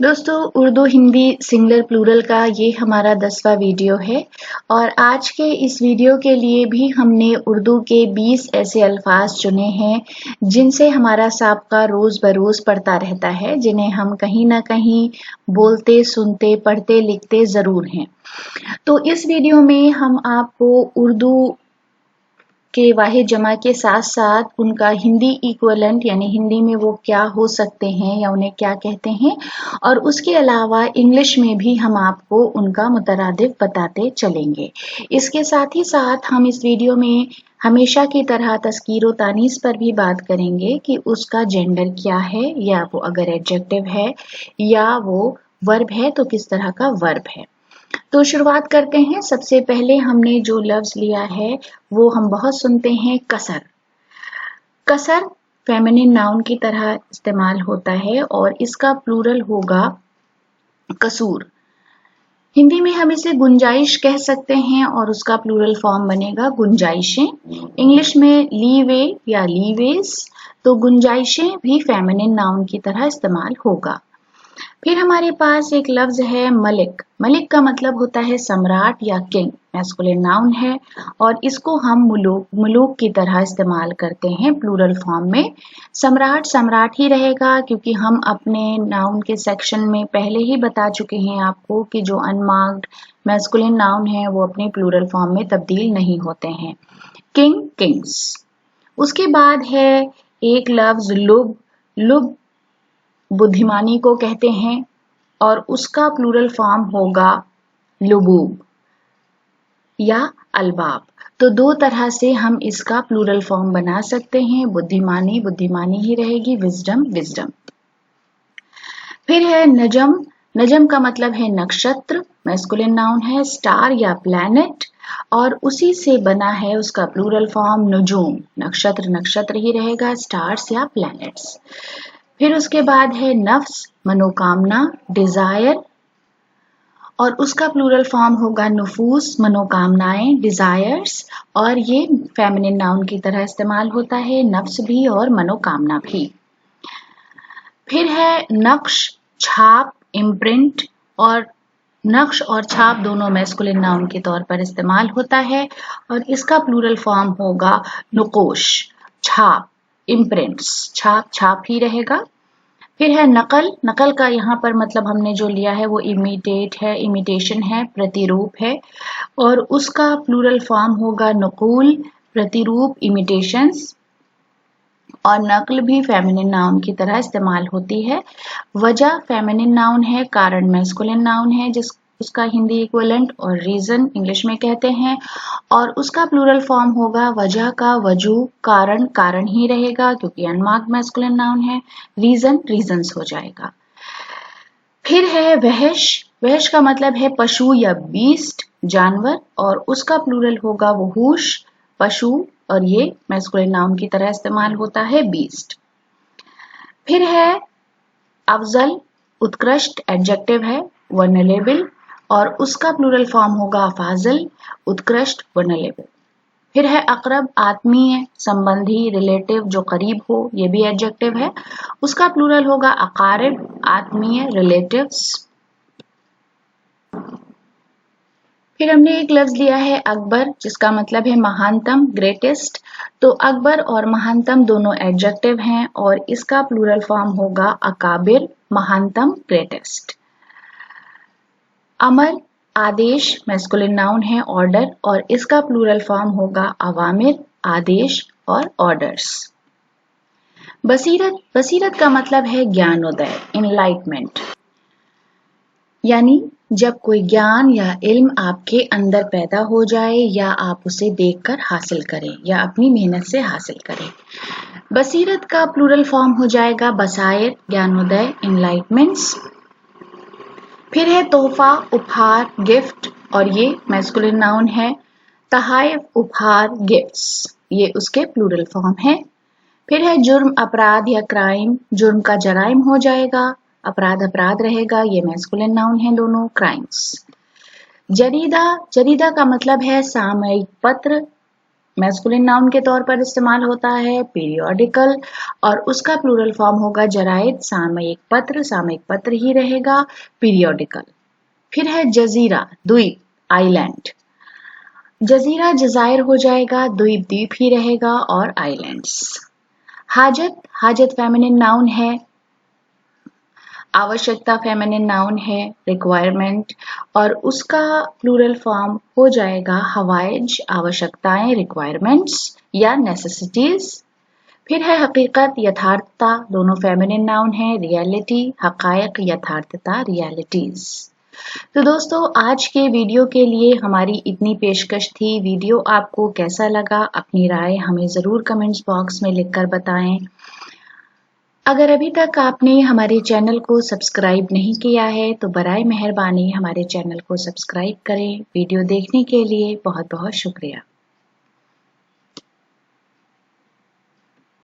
दोस्तों, Urdu Hindi singular plural का ये हमारा 10वां वीडियो है और आज के इस वीडियो के लिए भी हमने उर्दू के 20 ऐसे अल्फाज चुने हैं जिनसे हमारा साबका रोज बरोज पढ़ता रहता है, जिन्हें हम कहीं ना कहीं बोलते, सुनते, पढ़ते, लिखते जरूर हैं। तो इस वीडियो में हम आपको उर्दू के वाहिद जमा के साथ साथ उनका हिंदी इक्विवेलेंट यानी हिंदी में वो क्या हो सकते हैं या उन्हें क्या कहते हैं, और उसके अलावा इंग्लिश में भी हम आपको उनका मुतरादिफ बताते चलेंगे। इसके साथ ही साथ हम इस वीडियो में हमेशा की तरह तस्कीर व तानीस पर भी बात करेंगे कि उसका जेंडर क्या है, या वो अगर एडजेक्टिव है या वो वर्ब है तो किस तरह का वर्ब है। तो शुरुआत करते हैं। सबसे पहले हमने जो लफ्ज लिया है वो हम बहुत सुनते हैं, कसर। कसर फेमिनिन नाउन की तरह इस्तेमाल होता है और इसका प्लूरल होगा कसूर। हिंदी में हम इसे गुंजाइश कह सकते हैं और उसका प्लूरल फॉर्म बनेगा गुंजाइशें। इंग्लिश में लीवे या लीवेज, तो गुंजाइशें भी फेमिनिन नाउन की तरह इस्तेमाल होगा। फिर हमारे पास एक लफ्ज है मलिक। मलिक का मतलब होता है सम्राट या किंग, मैस्कुलिन नाउन है और इसको हम मुलूक की तरह इस्तेमाल करते हैं प्लूरल फॉर्म में। सम्राट सम्राट ही रहेगा क्योंकि हम अपने नाउन के सेक्शन में पहले ही बता चुके हैं आपको कि जो अनमार्क्ड मैस्कुलिन नाउन है वो अपने प्लूरल फॉर्म में तब्दील नहीं होते हैं। King, Kings. उसके बाद है एक लफ्ज लुब। लुब बुद्धिमानी को कहते हैं और उसका प्लूरल फॉर्म होगा लुबूब या अलबाब। तो दो तरह से हम इसका प्लूरल फॉर्म बना सकते हैं। बुद्धिमानी बुद्धिमानी ही रहेगी, विजडम विजडम। फिर है नजम। नजम का मतलब है नक्षत्र, मैस्कुलिन नाउन है, स्टार या प्लैनेट, और उसी से बना है उसका प्लूरल फॉर्म नुजूम। नक्षत्र नक्षत्र ही रहेगा, स्टार्स या प्लैनेट्स। फिर उसके बाद है नफ्स, मनोकामना, डिजायर, और उसका प्लूरल फॉर्म होगा नुफूस, मनोकामनाएं, डिजायर्स, और ये फेमिनिन नाउन की तरह इस्तेमाल होता है, नफ्स भी और मनोकामना भी। फिर है नक्श, छाप, इम्प्रिंट, और नक्श और छाप दोनों मैस्कुलिन नाउन के तौर पर इस्तेमाल होता है और इसका प्लूरल फॉर्म होगा नुकोश, छाप, इम्प्रिंट्स, छाप छाप ही रहेगा। फिर है नकल। नकल का यहाँ पर मतलब हमने जो लिया है वो इमिटेट है, इमिटेशन है, प्रतिरूप है, और उसका प्लूरल फॉर्म होगा नकूल, प्रतिरूप, इमिटेशंस, और नकल भी फेमिनिन नाउन की तरह इस्तेमाल होती है। वजह फेमिनिन नाउन है, कारण मैस्कुलिन नाउन है जिस उसका हिंदी इक्विवेलेंट, और रीजन इंग्लिश में कहते हैं, और उसका प्लूरल फॉर्म होगा वजह का वजू, कारण कारण ही रहेगा क्योंकि अनमार्क्ड मैस्कुलिन नाउन है, रीजन रीजंस हो जाएगा। फिर है वहश। वहश का मतलब है पशु या बीस्ट, जानवर, और उसका प्लूरल होगा वहूश, पशु, और ये मैस्कुलिन नाउन की तरह इस्तेमाल होता है, बीस्ट। फिर है अफजल, उत्कृष्ट, एडजेक्टिव है, वर्नरेबल, और उसका प्लूरल फॉर्म होगा अफाजल, उत्कृष्ट, वर्नरेबल। फिर है अकरब, आत्मीय, संबंधी, रिलेटिव, जो करीब हो, ये भी एडजेक्टिव है, उसका प्लूरल होगा अकारिब, आत्मीय, रिलेटिव्स। फिर हमने एक लफ्ज लिया है अकबर, जिसका मतलब है महानतम, ग्रेटेस्ट। तो अकबर और महानतम दोनों एडजेक्टिव हैं और इसका प्लूरल फॉर्म होगा अकाबिर, महानतम, ग्रेटेस्ट। अमर, आदेश, मैस्कुलिन नाउन है, ऑर्डर, और इसका प्लूरल फॉर्म होगा अवामिर, आदेश और ऑर्डर्स। बसीरत, बसीरत का मतलब है ज्ञानोदय, इनलाइटमेंट, यानी जब कोई ज्ञान या इल्म आपके अंदर पैदा हो जाए या आप उसे देखकर हासिल करें या अपनी मेहनत से हासिल करें। बसीरत का प्लूरल फॉर्म हो जाएगा बसायर, ज्ञानोदय, इनलाइटमेंट्स। फिर है तोहफा, उपहार, गिफ्ट, और ये मैस्कुलिन नाउन है, तहाइफ, उपहार, गिफ्ट्स, ये उसके प्लूरल फॉर्म है। फिर है जुर्म, अपराध या क्राइम, जुर्म का जराइम हो जाएगा, अपराध अपराध रहेगा, ये मैस्कुलिन नाउन है दोनों, क्राइम्स। जरीदा, जरीदा का मतलब है सामयिक पत्र, मैस्कुलिन नाउन के तौर पर इस्तेमाल होता है पीरियोडिकल, और उसका प्लूरल फॉर्म होगा जराइद, सामयिक पत्र ही रहेगा पीरियोडिकल। फिर है जजीरा, द्वीप, आइलैंड। जजीरा जजायर हो जाएगा, द्वीप द्वीप ही रहेगा और आइलैंड्स। हाजत फेमिनिन नाउन है, आवश्यकता फेमिनिन नाउन है रिक्वायरमेंट, और उसका प्लूरल फॉर्म हो जाएगा हवाइज, आवश्यकताएं, रिक्वायरमेंट्स या नेसेसिटीज। फिर है हकीकत, यथार्थता, दोनों फेमिनिन नाउन है, रियलिटी, हकायक, यथार्थता, रियलिटीज। तो दोस्तों आज के वीडियो के लिए हमारी इतनी पेशकश थी। वीडियो आपको कैसा लगा, अपनी राय हमें ज़रूर कमेंट्स बॉक्स में लिखकर बताएं। अगर अभी तक आपने हमारे चैनल को सब्सक्राइब नहीं किया है तो बराए मेहरबानी हमारे चैनल को सब्सक्राइब करें। वीडियो देखने के लिए बहुत बहुत शुक्रिया।